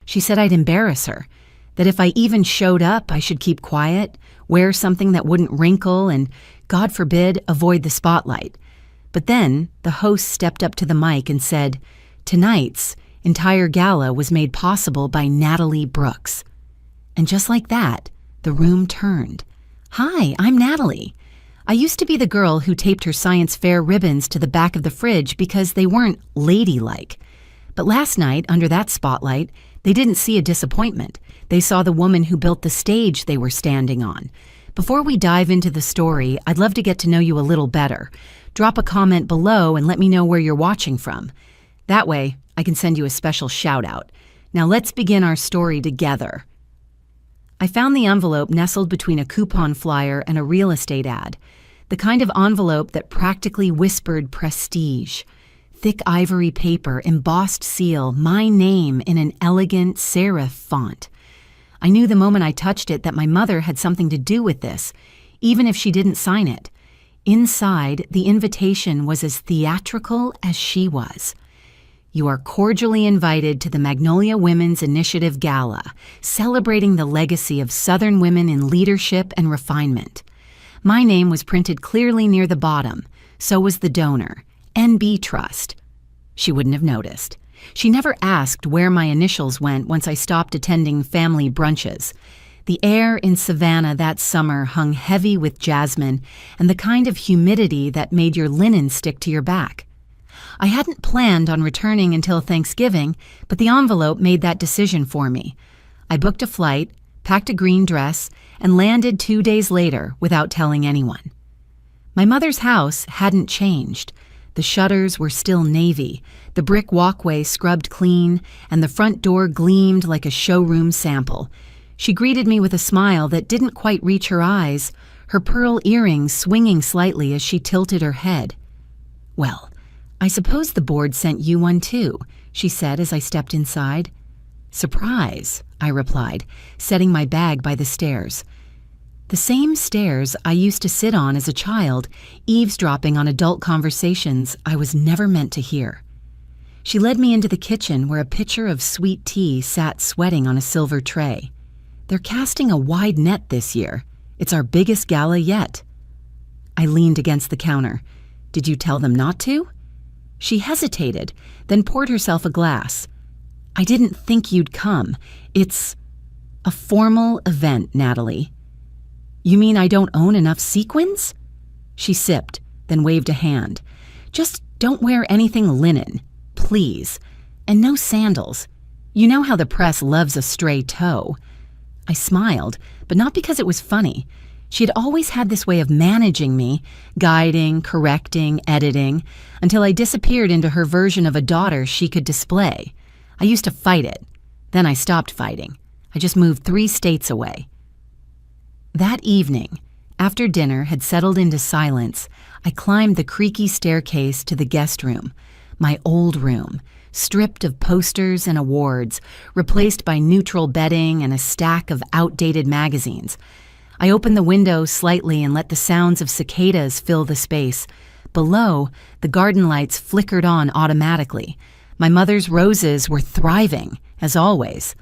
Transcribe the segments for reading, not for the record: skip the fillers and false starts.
She said I'd embarrass her, that if I even showed up, I should keep quiet, wear something that wouldn't wrinkle, and, God forbid, avoid the spotlight. But then the host stepped up to the mic and said, "Tonight's entire gala was made possible by Natalie Brooks." And just like that, the room turned. "Hi, I'm Natalie. I used to be the girl who taped her science fair ribbons to the back of the fridge because they weren't ladylike. But last night, under that spotlight, they didn't see a disappointment. They saw the woman who built the stage they were standing on. Before we dive into the story, I'd love to get to know you a little better. Drop a comment below and let me know where you're watching from. That way, I can send you a special shout out. Now let's begin our story together." I found the envelope nestled between a coupon flyer and a real estate ad, the kind of envelope that practically whispered prestige. Thick ivory paper, embossed seal, my name in an elegant serif font. I knew the moment I touched it that my mother had something to do with this, even if she didn't sign it. Inside, the invitation was as theatrical as she was. "You are cordially invited to the Magnolia Women's Initiative Gala, celebrating the legacy of Southern women in leadership and refinement." My name was printed clearly near the bottom. So was the donor, NB Trust. She wouldn't have noticed. She never asked where my initials went once I stopped attending family brunches. The air in Savannah that summer hung heavy with jasmine and the kind of humidity that made your linen stick to your back. I hadn't planned on returning until Thanksgiving, but the envelope made that decision for me. I booked a flight, packed a green dress, and landed 2 days later without telling anyone. My mother's house hadn't changed. The shutters were still navy, the brick walkway scrubbed clean, and the front door gleamed like a showroom sample. She greeted me with a smile that didn't quite reach her eyes, her pearl earrings swinging slightly as she tilted her head. "Well, I suppose the board sent you one too," she said as I stepped inside. "Surprise," I replied, setting my bag by the stairs. The same stairs I used to sit on as a child, eavesdropping on adult conversations I was never meant to hear. She led me into the kitchen where a pitcher of sweet tea sat sweating on a silver tray. "They're casting a wide net this year. It's our biggest gala yet." I leaned against the counter. "Did you tell them not to?" She hesitated, then poured herself a glass. "I didn't think you'd come. It's a formal event, Natalie." "You mean I don't own enough sequins?" She sipped, then waved a hand. "Just don't wear anything linen, please. And no sandals. You know how the press loves a stray toe." I smiled, but not because it was funny. She had always had this way of managing me, guiding, correcting, editing, until I disappeared into her version of a daughter she could display. I used to fight it. Then I stopped fighting. I just moved 3 states away. That evening, after dinner had settled into silence, I climbed the creaky staircase to the guest room, my old room, stripped of posters and awards, replaced by neutral bedding and a stack of outdated magazines. I opened the window slightly and let the sounds of cicadas fill the space. Below, the garden lights flickered on automatically. My mother's roses were thriving, as always.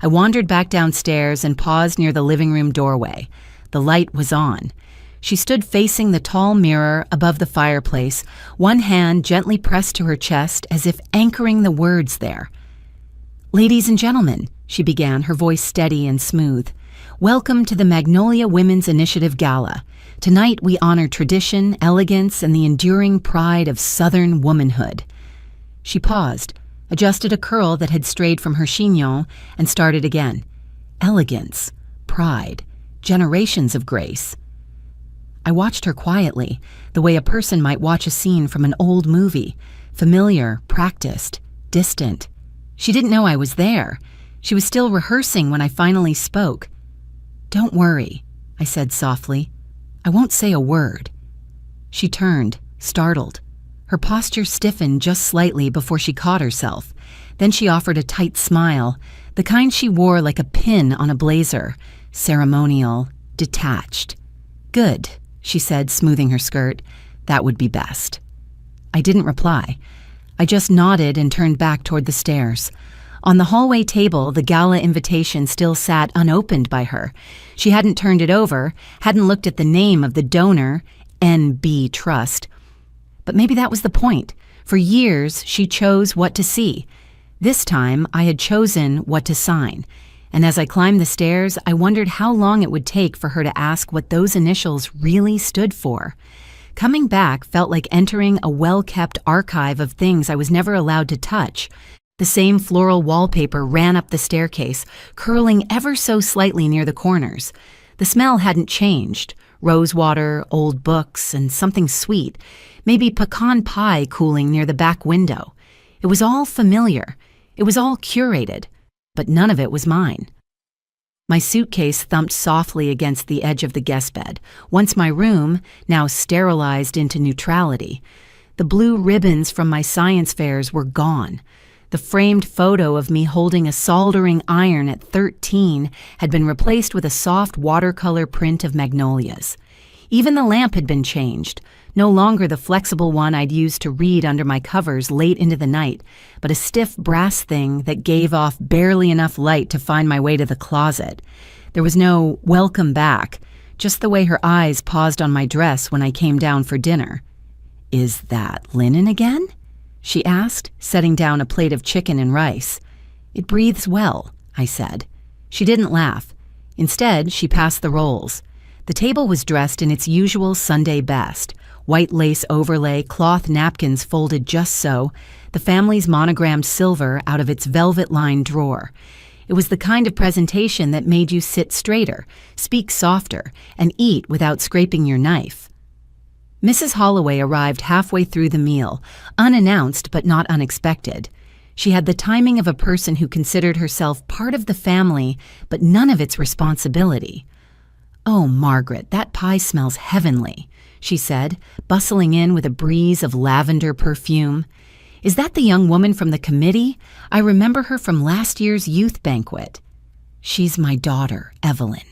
I wandered back downstairs and paused near the living room doorway. The light was on. She stood facing the tall mirror above the fireplace, one hand gently pressed to her chest as if anchoring the words there. "Ladies and gentlemen," she began, her voice steady and smooth, "welcome to the Magnolia Women's Initiative Gala. Tonight we honor tradition, elegance, and the enduring pride of Southern womanhood." She paused, adjusted a curl that had strayed from her chignon, and started again. Elegance, pride, generations of grace. I watched her quietly, the way a person might watch a scene from an old movie, familiar, practiced, distant. She didn't know I was there. She was still rehearsing when I finally spoke. "Don't worry," I said softly. "I won't say a word." She turned, startled. Her posture stiffened just slightly before she caught herself. Then she offered a tight smile, the kind she wore like a pin on a blazer, ceremonial, detached. "Good," she said, smoothing her skirt. "That would be best." I didn't reply. I just nodded and turned back toward the stairs. On the hallway table, the gala invitation still sat unopened by her. She hadn't turned it over, hadn't looked at the name of the donor, NB Trust. But maybe that was the point. For years, she chose what to see. This time, I had chosen what to sign. And as I climbed the stairs, I wondered how long it would take for her to ask what those initials really stood for. Coming back felt like entering a well-kept archive of things I was never allowed to touch. The same floral wallpaper ran up the staircase, curling ever so slightly near the corners. The smell hadn't changed. Rosewater, old books, and something sweet. Maybe pecan pie cooling near the back window. It was all familiar. It was all curated. But none of it was mine. My suitcase thumped softly against the edge of the guest bed. Once my room, now sterilized into neutrality. The blue ribbons from my science fairs were gone. The framed photo of me holding a soldering iron at 13 had been replaced with a soft watercolor print of magnolias. Even the lamp had been changed, no longer the flexible one I'd used to read under my covers late into the night, but a stiff brass thing that gave off barely enough light to find my way to the closet. There was no welcome back, just the way her eyes paused on my dress when I came down for dinner. "Is that linen again?" she asked, setting down a plate of chicken and rice. "It breathes well," I said. She didn't laugh. Instead, she passed the rolls. The table was dressed in its usual Sunday best. White lace overlay, cloth napkins folded just so, the family's monogrammed silver out of its velvet-lined drawer. It was the kind of presentation that made you sit straighter, speak softer, and eat without scraping your knife. Mrs. Holloway arrived halfway through the meal, unannounced but not unexpected. She had the timing of a person who considered herself part of the family, but none of its responsibility. "Oh, Margaret, that pie smells heavenly," she said, bustling in with a breeze of lavender perfume. "Is that the young woman from the committee? I remember her from last year's youth banquet." "She's my daughter, Evelyn,"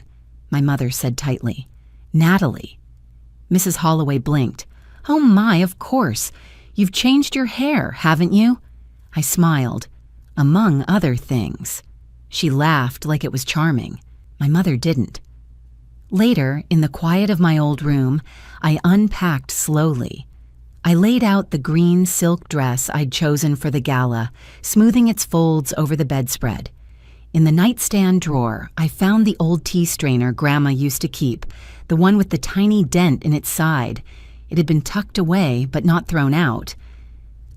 my mother said tightly. "Natalie." Mrs. Holloway blinked. "Oh my, of course. You've changed your hair, haven't you?" I smiled. "Among other things." She laughed like it was charming. My mother didn't. Later, in the quiet of my old room, I unpacked slowly. I laid out the green silk dress I'd chosen for the gala, smoothing its folds over the bedspread. In the nightstand drawer, I found the old tea strainer Grandma used to keep, the one with the tiny dent in its side. It had been tucked away, but not thrown out.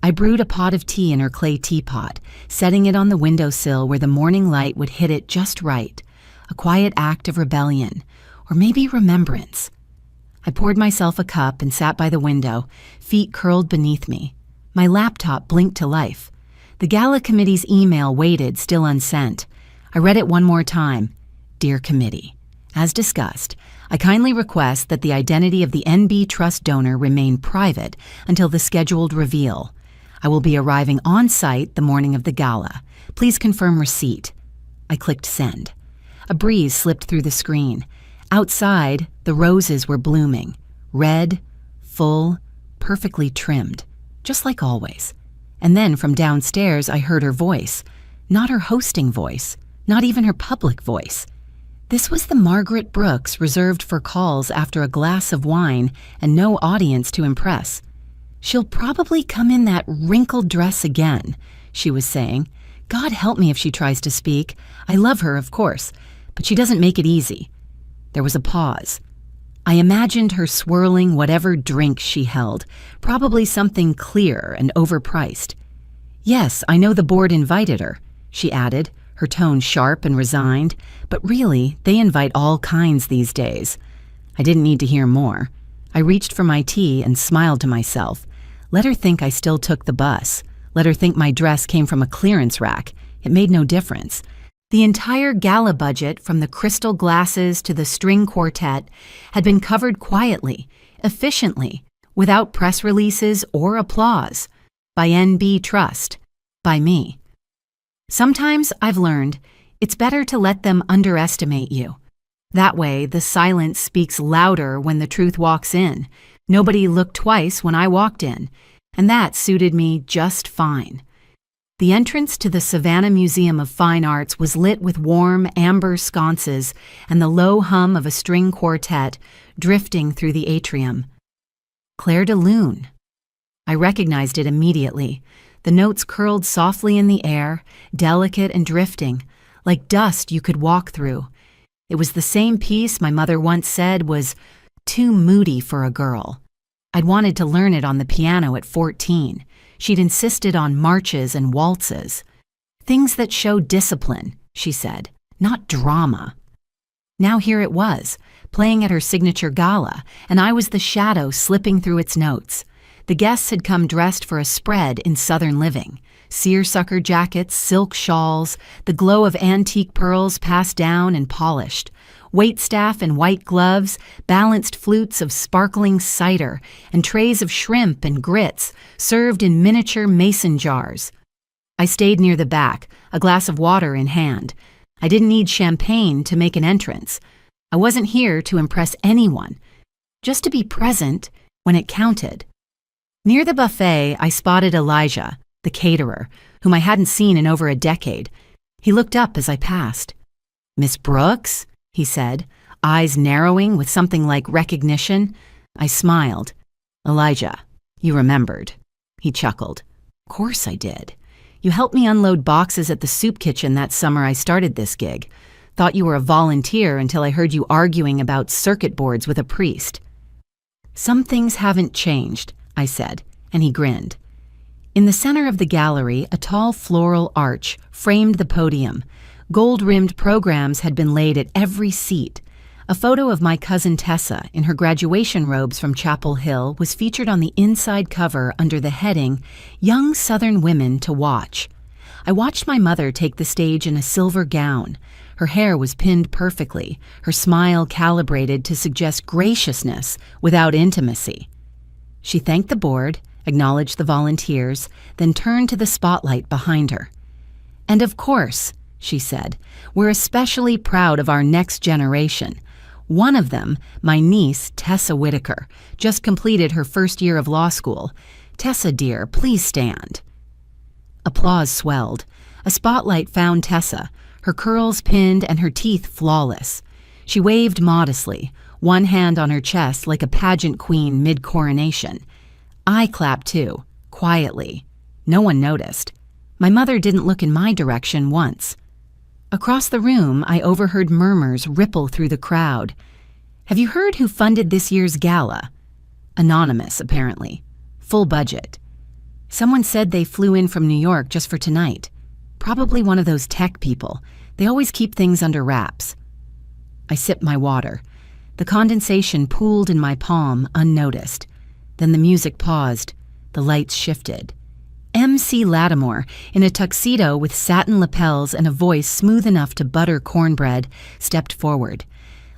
I brewed a pot of tea in her clay teapot, setting it on the windowsill where the morning light would hit it just right, a quiet act of rebellion, or maybe remembrance. I poured myself a cup and sat by the window, feet curled beneath me. My laptop blinked to life. The gala committee's email waited, still unsent. I read it one more time. "Dear Committee, as discussed, I kindly request that the identity of the NB Trust donor remain private until the scheduled reveal. I will be arriving on site the morning of the gala. Please confirm receipt." I clicked send. A breeze slipped through the screen. Outside, the roses were blooming, red, full, perfectly trimmed, just like always. And then from downstairs, I heard her voice. Not her hosting voice, not even her public voice. This was the Margaret Brooks reserved for calls after a glass of wine and no audience to impress. "She'll probably come in that wrinkled dress again," she was saying. "God help me if she tries to speak. I love her, of course, but she doesn't make it easy." There was a pause. I imagined her swirling whatever drink she held, probably something clear and overpriced. "Yes, I know the board invited her," she added, her tone sharp and resigned, "but really, they invite all kinds these days." I didn't need to hear more. I reached for my tea and smiled to myself. Let her think I still took the bus. Let her think my dress came from a clearance rack. It made no difference. The entire gala budget, from the crystal glasses to the string quartet, had been covered quietly, efficiently, without press releases or applause, by NB Trust, by me. Sometimes I've learned it's better to let them underestimate you. That way, the silence speaks louder when the truth walks in. Nobody looked twice when I walked in, and that suited me just fine. The entrance to the Savannah Museum of Fine Arts was lit with warm amber sconces and the low hum of a string quartet drifting through the atrium. Clair de Lune. I recognized it immediately. The notes curled softly in the air, delicate and drifting, like dust you could walk through. It was the same piece my mother once said was too moody for a girl. I'd wanted to learn it on the piano at 14. She'd insisted on marches and waltzes. Things that show discipline, she said, not drama. Now here it was, playing at her signature gala, and I was the shadow slipping through its notes. The guests had come dressed for a spread in Southern living. Seersucker jackets, silk shawls, the glow of antique pearls passed down and polished. Waitstaff in white gloves, balanced flutes of sparkling cider, and trays of shrimp and grits served in miniature mason jars. I stayed near the back, a glass of water in hand. I didn't need champagne to make an entrance. I wasn't here to impress anyone, just to be present when it counted. Near the buffet, I spotted Elijah, the caterer, whom I hadn't seen in over a decade. He looked up as I passed. "Miss Brooks?" he said, eyes narrowing with something like recognition. I smiled. "Elijah, you remembered." He chuckled. "Of course I did. You helped me unload boxes at the soup kitchen that summer I started this gig. Thought you were a volunteer until I heard you arguing about circuit boards with a priest." "Some things haven't changed," I said, and he grinned. In the center of the gallery, a tall floral arch framed the podium. Gold-rimmed programs had been laid at every seat. A photo of my cousin Tessa in her graduation robes from Chapel Hill was featured on the inside cover under the heading, "Young Southern Women to Watch." I watched my mother take the stage in a silver gown. Her hair was pinned perfectly, her smile calibrated to suggest graciousness without intimacy. She thanked the board, acknowledged the volunteers, then turned to the spotlight behind her. "And of course," she said, "we're especially proud of our next generation. One of them, my niece, Tessa Whitaker, just completed her first year of law school. Tessa, dear, please stand." Applause swelled. A spotlight found Tessa, her curls pinned and her teeth flawless. She waved modestly, one hand on her chest like a pageant queen mid-coronation. I clapped too, quietly. No one noticed. My mother didn't look in my direction once. Across the room, I overheard murmurs ripple through the crowd. "Have you heard who funded this year's gala?" Anonymous, apparently. Full budget. Someone said they flew in from New York just for tonight. Probably one of those tech people. They always keep things under wraps. I sipped my water. The condensation pooled in my palm, unnoticed. Then the music paused. The lights shifted. M.C. Lattimore, in a tuxedo with satin lapels and a voice smooth enough to butter cornbread, stepped forward.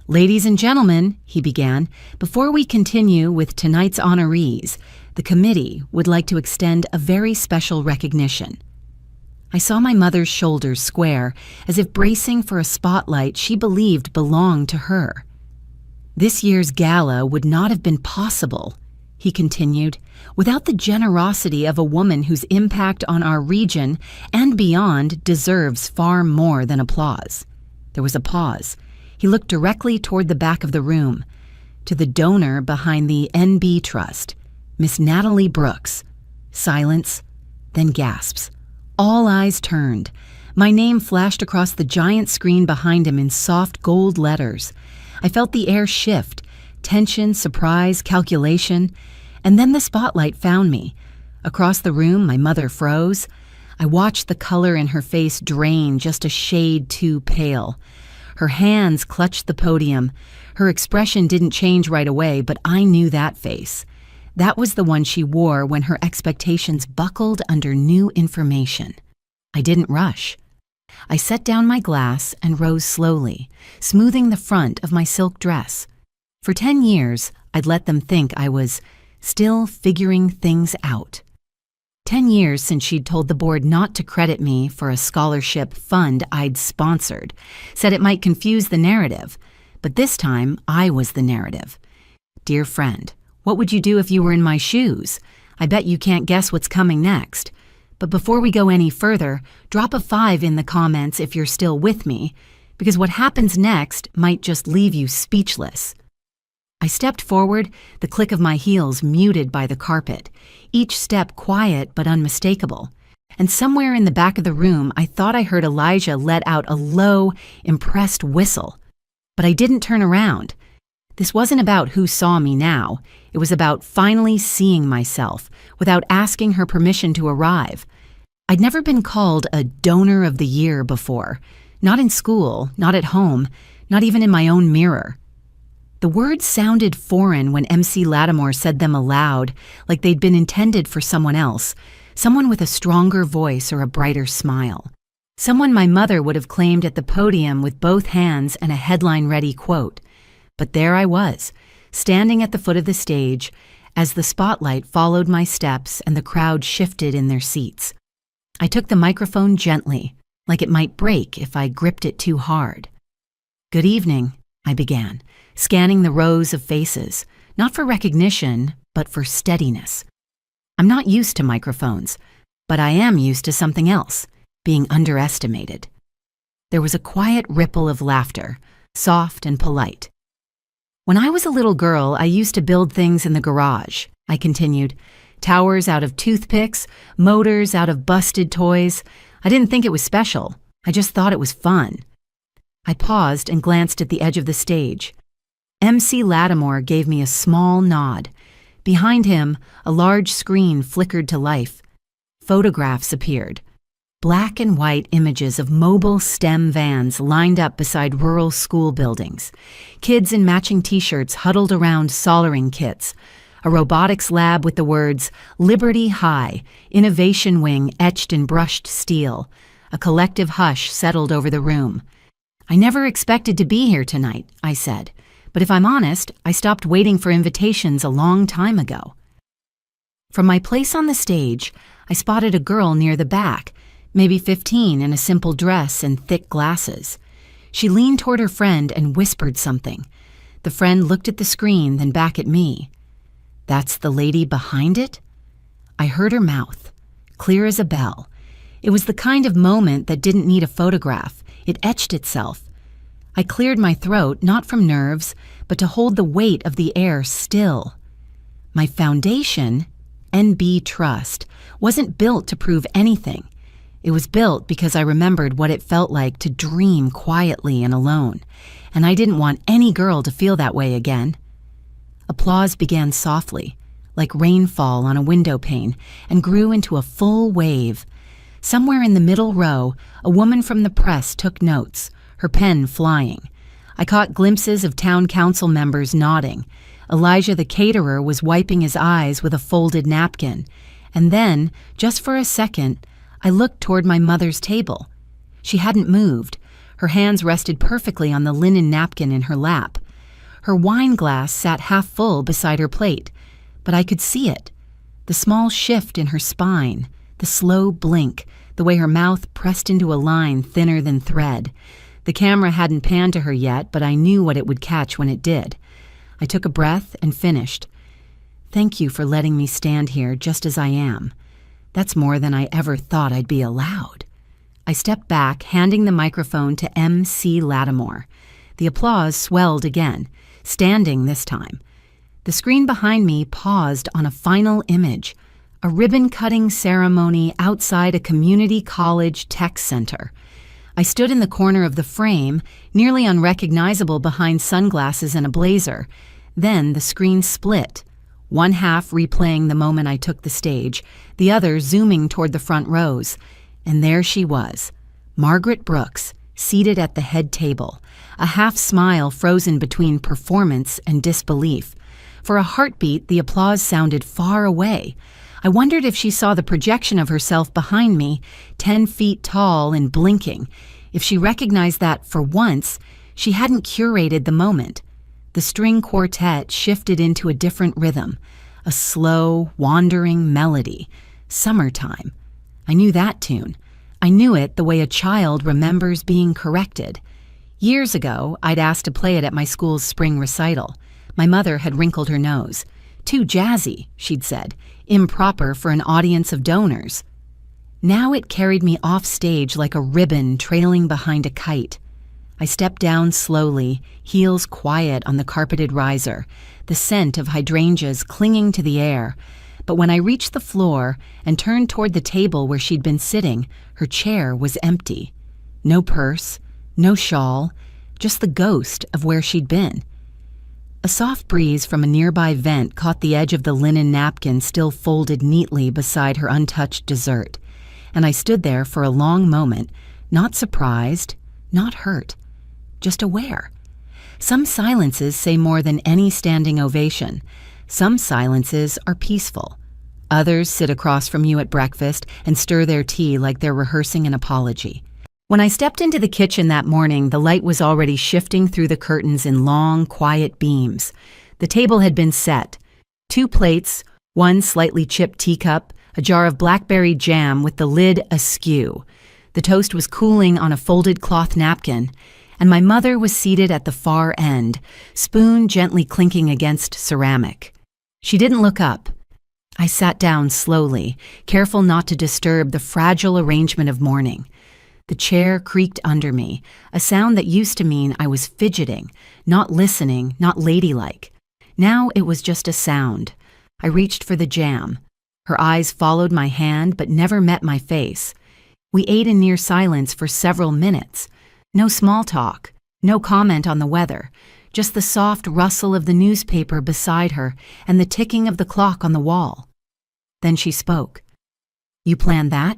"Ladies and gentlemen," he began, "before we continue with tonight's honorees, the committee would like to extend a very special recognition." I saw my mother's shoulders square, as if bracing for a spotlight she believed belonged to her. "This year's gala would not have been possible," he continued, "without the generosity of a woman whose impact on our region and beyond deserves far more than applause." There was a pause. He looked directly toward the back of the room, to the donor behind the NB Trust, Miss Natalie Brooks. Silence, then gasps. All eyes turned. My name flashed across the giant screen behind him in soft gold letters. I felt the air shift, tension, surprise, calculation, and then the spotlight found me. Across the room, my mother froze. I watched the color in her face drain just a shade too pale. Her hands clutched the podium. Her expression didn't change right away, but I knew that face. That was the one she wore when her expectations buckled under new information. I didn't rush. I set down my glass and rose slowly, smoothing the front of my silk dress. For 10 years, I'd let them think I was still figuring things out. 10 years since she'd told the board not to credit me for a scholarship fund I'd sponsored, said it might confuse the narrative, but this time I was the narrative. "Dear friend, what would you do if you were in my shoes? I bet you can't guess what's coming next. But before we go any further, drop a 5 in the comments if you're still with me, because what happens next might just leave you speechless. I stepped forward, the click of my heels muted by the carpet, each step quiet but unmistakable. And somewhere in the back of the room, I thought I heard Elijah let out a low, impressed whistle. But I didn't turn around. This wasn't about who saw me now. It was about finally seeing myself, without asking her permission to arrive. I'd never been called a donor of the year before. Not in school, not at home, not even in my own mirror. The words sounded foreign when MC Lattimore said them aloud, like they'd been intended for someone else, someone with a stronger voice or a brighter smile. Someone my mother would have claimed at the podium with both hands and a headline-ready quote. But there I was, standing at the foot of the stage, as the spotlight followed my steps and the crowd shifted in their seats. I took the microphone gently, like it might break if I gripped it too hard. "Good evening," I began, scanning the rows of faces, not for recognition, but for steadiness. I'm not used to microphones, but I am used to something else, being underestimated. There was a quiet ripple of laughter, soft and polite. "When I was a little girl, I used to build things in the garage," I continued. "Towers out of toothpicks, motors out of busted toys. I didn't think it was special. I just thought it was fun." I paused and glanced at the edge of the stage. MC Lattimore gave me a small nod. Behind him, a large screen flickered to life. Photographs appeared. Black and white images of mobile STEM vans lined up beside rural school buildings. Kids in matching t-shirts huddled around soldering kits. A robotics lab with the words, "Liberty High, Innovation Wing" etched in brushed steel. A collective hush settled over the room. "I never expected to be here tonight," I said. "But if I'm honest, I stopped waiting for invitations a long time ago." From my place on the stage, I spotted a girl near the back, maybe 15, in a simple dress and thick glasses. She leaned toward her friend and whispered something. The friend looked at the screen, then back at me. "That's the lady behind it?" I heard her mouth, clear as a bell. It was the kind of moment that didn't need a photograph. It etched itself. I cleared my throat, not from nerves, but to hold the weight of the air still. My foundation, NB Trust, wasn't built to prove anything. It was built because I remembered what it felt like to dream quietly and alone, and I didn't want any girl to feel that way again. Applause began softly, like rainfall on a window pane, and grew into a full wave. Somewhere in the middle row, a woman from the press took notes, her pen flying. I caught glimpses of town council members nodding. Elijah the caterer was wiping his eyes with a folded napkin. And then, just for a second, I looked toward my mother's table. She hadn't moved. Her hands rested perfectly on the linen napkin in her lap. Her wine glass sat half full beside her plate, but I could see it. The small shift in her spine, the slow blink, the way her mouth pressed into a line thinner than thread. The camera hadn't panned to her yet, but I knew what it would catch when it did. I took a breath and finished. "Thank you for letting me stand here just as I am. That's more than I ever thought I'd be allowed." I stepped back, handing the microphone to MC Lattimore. The applause swelled again, standing this time. The screen behind me paused on a final image, a ribbon-cutting ceremony outside a community college tech center. I stood in the corner of the frame, nearly unrecognizable behind sunglasses and a blazer. Then the screen split, one half replaying the moment I took the stage, the other zooming toward the front rows. And there she was, Margaret Brooks, seated at the head table, a half smile frozen between performance and disbelief. For a heartbeat, the applause sounded far away. I wondered if she saw the projection of herself behind me, 10 feet tall and blinking, if she recognized that, for once, she hadn't curated the moment. The string quartet shifted into a different rhythm, a slow, wandering melody. Summertime. I knew that tune. I knew it the way a child remembers being corrected. Years ago, I'd asked to play it at my school's spring recital. My mother had wrinkled her nose. "Too jazzy," she'd said. "Improper for an audience of donors." Now it carried me off stage like a ribbon trailing behind a kite. I stepped down slowly, heels quiet on the carpeted riser, the scent of hydrangeas clinging to the air. But when I reached the floor and turned toward the table where she'd been sitting, her chair was empty. No purse, no shawl, just the ghost of where she'd been. A soft breeze from a nearby vent caught the edge of the linen napkin still folded neatly beside her untouched dessert, and I stood there for a long moment, not surprised, not hurt, just aware. Some silences say more than any standing ovation. Some silences are peaceful. Others sit across from you at breakfast and stir their tea like they're rehearsing an apology. When I stepped into the kitchen that morning, the light was already shifting through the curtains in long, quiet beams. The table had been set. 2 plates, 1 slightly chipped teacup, a jar of blackberry jam with the lid askew. The toast was cooling on a folded cloth napkin, and my mother was seated at the far end, spoon gently clinking against ceramic. She didn't look up. I sat down slowly, careful not to disturb the fragile arrangement of morning. The chair creaked under me, a sound that used to mean I was fidgeting, not listening, not ladylike. Now it was just a sound. I reached for the jam. Her eyes followed my hand but never met my face. We ate in near silence for several minutes. No small talk, no comment on the weather, just the soft rustle of the newspaper beside her and the ticking of the clock on the wall. Then she spoke. "You planned that?"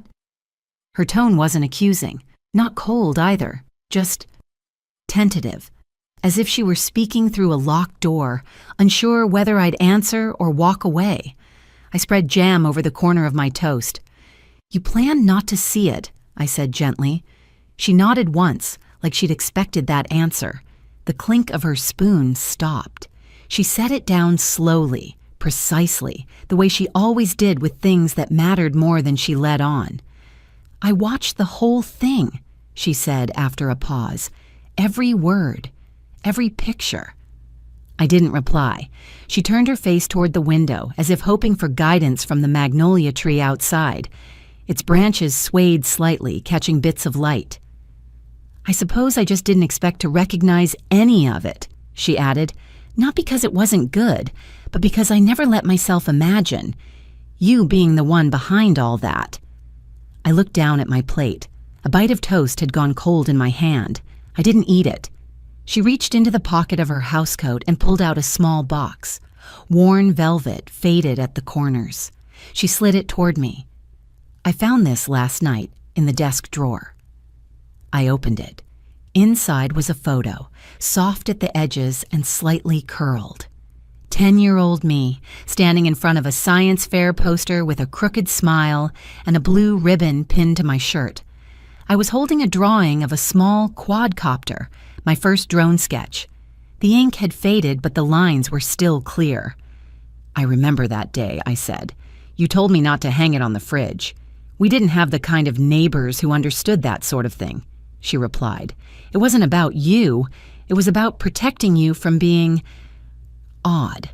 Her tone wasn't accusing, not cold either, just tentative, as if she were speaking through a locked door, unsure whether I'd answer or walk away. I spread jam over the corner of my toast. "You planned not to see it," I said gently. She nodded once, like she'd expected that answer. The clink of her spoon stopped. She set it down slowly, precisely, the way she always did with things that mattered more than she let on. "I watched the whole thing," she said after a pause. "Every word, every picture." I didn't reply. She turned her face toward the window, as if hoping for guidance from the magnolia tree outside. Its branches swayed slightly, catching bits of light. "I suppose I just didn't expect to recognize any of it," she added, "not because it wasn't good, but because I never let myself imagine you being the one behind all that." I looked down at my plate. A bite of toast had gone cold in my hand. I didn't eat it. She reached into the pocket of her housecoat and pulled out a small box. Worn velvet, faded at the corners. She slid it toward me. "I found this last night in the desk drawer." I opened it. Inside was a photo, soft at the edges and slightly curled. 10-year-old me, standing in front of a science fair poster with a crooked smile and a blue ribbon pinned to my shirt. I was holding a drawing of a small quadcopter, my first drone sketch. The ink had faded, but the lines were still clear. "I remember that day," I said. "You told me not to hang it on the fridge. We didn't have the kind of neighbors who understood that sort of thing," she replied. "It wasn't about you. It was about protecting you from being odd."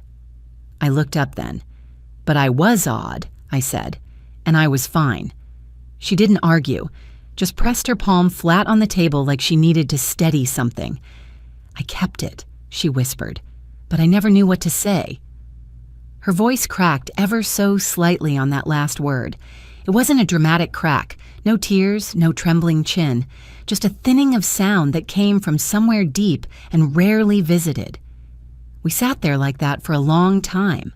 I looked up then. "But I was odd," I said, "and I was fine." She didn't argue, just pressed her palm flat on the table like she needed to steady something. "I kept it," she whispered, "but I never knew what to say." Her voice cracked ever so slightly on that last word. It wasn't a dramatic crack, no tears, no trembling chin, just a thinning of sound that came from somewhere deep and rarely visited. We sat there like that for a long time.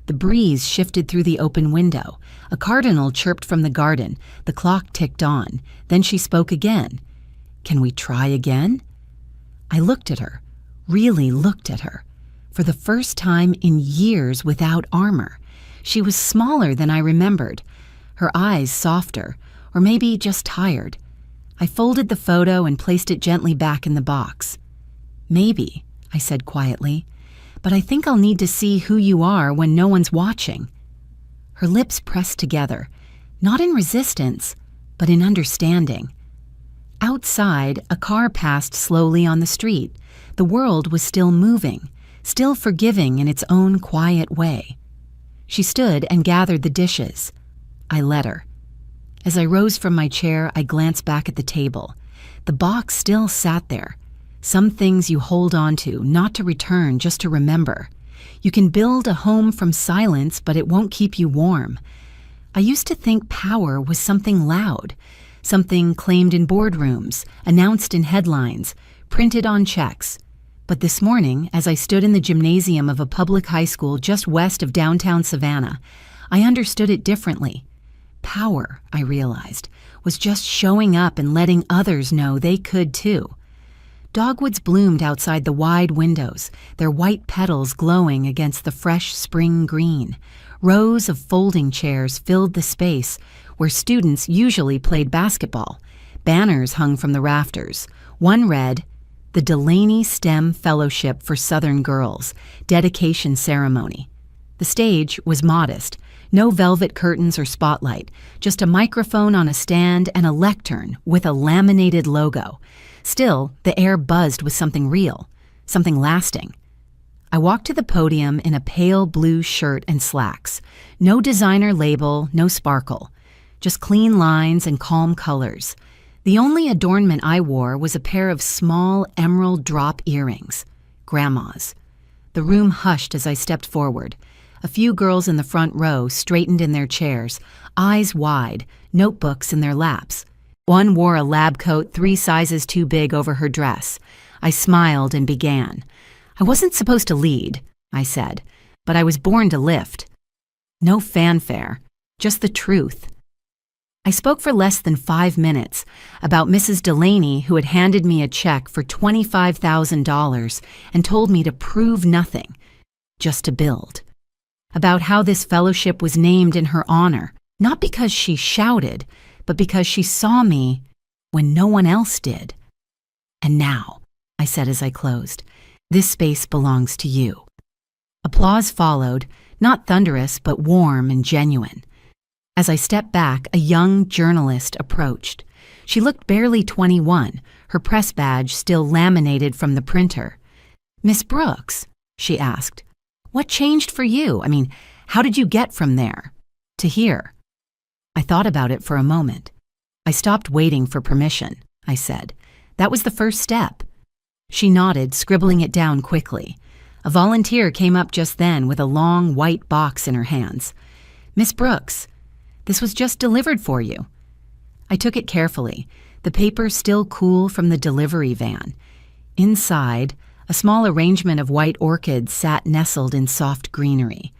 The breeze shifted through the open window. A cardinal chirped from the garden. The clock ticked on. Then she spoke again. "Can we try again?" I looked at her, really looked at her, for the first time in years without armor. She was smaller than I remembered, her eyes softer, or maybe just tired. I folded the photo and placed it gently back in the box. "Maybe," I said quietly, "but I think I'll need to see who you are when no one's watching." Her lips pressed together, not in resistance, but in understanding. Outside, a car passed slowly on the street. The world was still moving, still forgiving in its own quiet way. She stood and gathered the dishes. I let her. As I rose from my chair, I glanced back at the table. The box still sat there. Some things you hold on to, not to return, just to remember. You can build a home from silence, but it won't keep you warm. I used to think power was something loud, something claimed in boardrooms, announced in headlines, printed on checks. But this morning, as I stood in the gymnasium of a public high school just west of downtown Savannah, I understood it differently. Power, I realized, was just showing up and letting others know they could too. Dogwoods bloomed outside the wide windows, their white petals glowing against the fresh spring green. Rows of folding chairs filled the space where students usually played basketball. Banners hung from the rafters. One read, "The Delaney STEM Fellowship for Southern Girls, Dedication Ceremony." The stage was modest. No velvet curtains or spotlight, just a microphone on a stand and a lectern with a laminated logo. Still, the air buzzed with something real, something lasting. I walked to the podium in a pale blue shirt and slacks. No designer label, no sparkle. Just clean lines and calm colors. The only adornment I wore was a pair of small emerald drop earrings. Grandma's. The room hushed as I stepped forward. A few girls in the front row straightened in their chairs, eyes wide, notebooks in their laps. One wore a lab coat 3 sizes too big over her dress. I smiled and began. "I wasn't supposed to lead," I said, "but I was born to lift." No fanfare, just the truth. I spoke for less than 5 minutes about Mrs. Delaney, who had handed me a check for $25,000 and told me to prove nothing, just to build. About how this fellowship was named in her honor, not because she shouted, but because she saw me when no one else did. "And now," I said as I closed, "this space belongs to you." Applause followed, not thunderous, but warm and genuine. As I stepped back, a young journalist approached. She looked barely 21, her press badge still laminated from the printer. "Miss Brooks," she asked, "what changed for you? How did you get from there to here?" I thought about it for a moment. "I stopped waiting for permission," I said. "That was the first step." She nodded, scribbling it down quickly. A volunteer came up just then with a long white box in her hands. "Miss Brooks, this was just delivered for you." I took it carefully, the paper still cool from the delivery van. Inside, a small arrangement of white orchids sat nestled in soft greenery.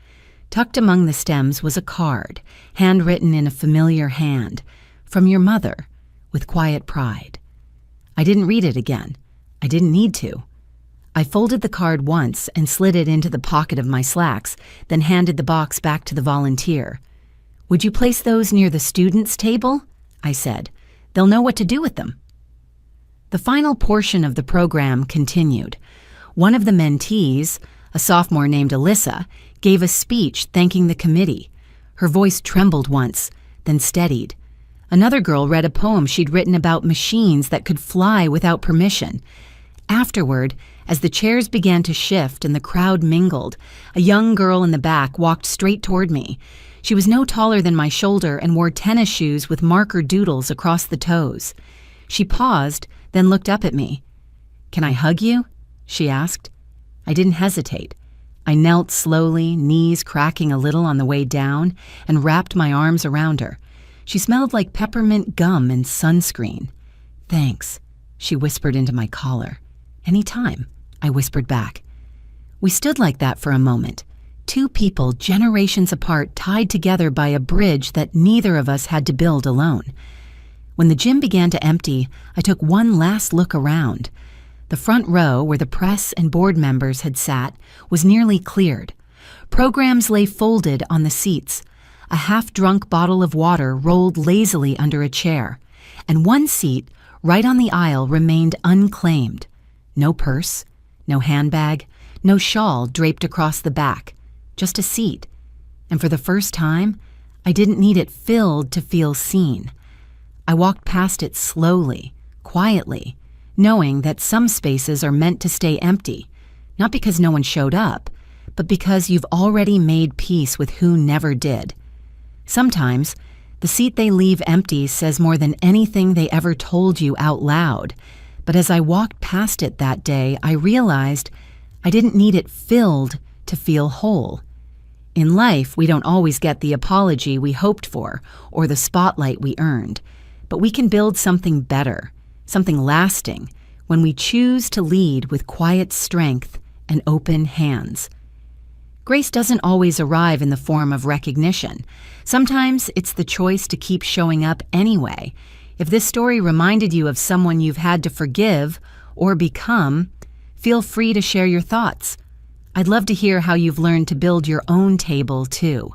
Tucked among the stems was a card, handwritten in a familiar hand, "From your mother, with quiet pride." I didn't read it again. I didn't need to. I folded the card once and slid it into the pocket of my slacks, then handed the box back to the volunteer. "Would you place those near the students' table?" I said. "They'll know what to do with them." The final portion of the program continued. One of the mentees, a sophomore named Alyssa, gave a speech thanking the committee. Her voice trembled once, then steadied. Another girl read a poem she'd written about machines that could fly without permission. Afterward, as the chairs began to shift and the crowd mingled, a young girl in the back walked straight toward me. She was no taller than my shoulder and wore tennis shoes with marker doodles across the toes. She paused, then looked up at me. "Can I hug you?" she asked. I didn't hesitate. I knelt slowly, knees cracking a little on the way down, and wrapped my arms around her. She smelled like peppermint gum and sunscreen. "Thanks," she whispered into my collar. "Any time," I whispered back. We stood like that for a moment. 2 people generations apart, tied together by a bridge that neither of us had to build alone. When the gym began to empty, I took one last look around. The front row, where the press and board members had sat, was nearly cleared. Programs lay folded on the seats. A half-drunk bottle of water rolled lazily under a chair, and one seat, right on the aisle, remained unclaimed. No purse, no handbag, no shawl draped across the back, just a seat. And for the first time, I didn't need it filled to feel seen. I walked past it slowly, quietly, knowing that some spaces are meant to stay empty, not because no one showed up, but because you've already made peace with who never did. Sometimes, The seat they leave empty says more than anything they ever told you out loud. But as I walked past it that day, I realized I didn't need it filled to feel whole. In life, we don't always get the apology we hoped for or the spotlight we earned, but we can build something better, something lasting, when we choose to lead with quiet strength and open hands. Grace doesn't always arrive in the form of recognition. Sometimes it's the choice to keep showing up anyway. If this story reminded you of someone you've had to forgive or become, feel free to share your thoughts. I'd love to hear how you've learned to build your own table, too.